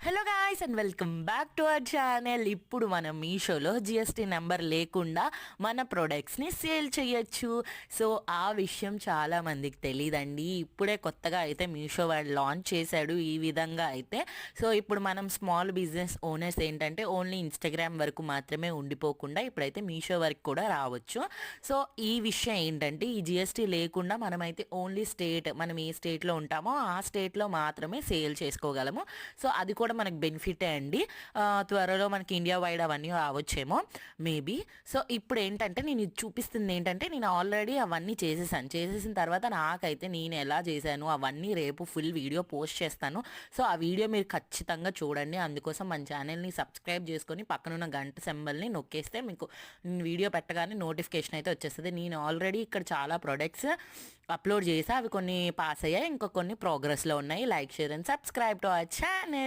Hello guys and welcome back to our channel. ఇప్పుడు మనం మీషోలో జిఎస్టీ నెంబర్ లేకుండా మన ప్రొడక్ట్స్ని సేల్ చేయొచ్చు. సో ఆ విషయం చాలా మందికి తెలియదండి. ఇప్పుడే కొత్తగా అయితే మీషో వాడు లాంచ్ చేశాడు ఈ విధంగా అయితే. సో ఇప్పుడు మనం స్మాల్ బిజినెస్ ఓనర్స్ ఏంటంటే ఓన్లీ ఇన్స్టాగ్రామ్ వరకు మాత్రమే ఉండిపోకుండా ఇప్పుడైతే మీషో వరకు కూడా రావచ్చు. సో ఈ విషయం ఏంటంటే ఈ జిఎస్టీ లేకుండా మనమైతే ఓన్లీ మనం ఏ స్టేట్లో ఉంటామో ఆ స్టేట్లో మాత్రమే సేల్ చేసుకోగలము. సో అది కూడా మనకు బెనిఫిటే అండి. త్వరలో మనకి ఇండియా వైడ్ అవన్నీ రావచ్చేమో మేబీ. సో ఇప్పుడు ఏంటంటే నేను ఇది చూపిస్తుంది ఏంటంటే నేను ఆల్రెడీ అవన్నీ చేసేసిన తర్వాత నాకైతే నేను ఎలా చేశాను అవన్నీ రేపు ఫుల్ వీడియో పోస్ట్ చేస్తాను. సో ఆ వీడియో మీరు ఖచ్చితంగా చూడండి. అందుకోసం మన ఛానల్ని సబ్స్క్రైబ్ చేసుకొని పక్కనున్న గంట సింబల్ని నొక్కేస్తే మీకు వీడియో పెట్టగానే నోటిఫికేషన్ అయితే వచ్చేస్తుంది. నేను ఆల్రెడీ ఇక్కడ చాలా ప్రొడక్ట్స్ అప్లోడ్ చేసా, అవి కొన్ని పాస్ అయ్యాయి, ఇంకా కొన్ని ప్రోగ్రెస్లో ఉన్నాయి. Like, share and subscribe to our channel.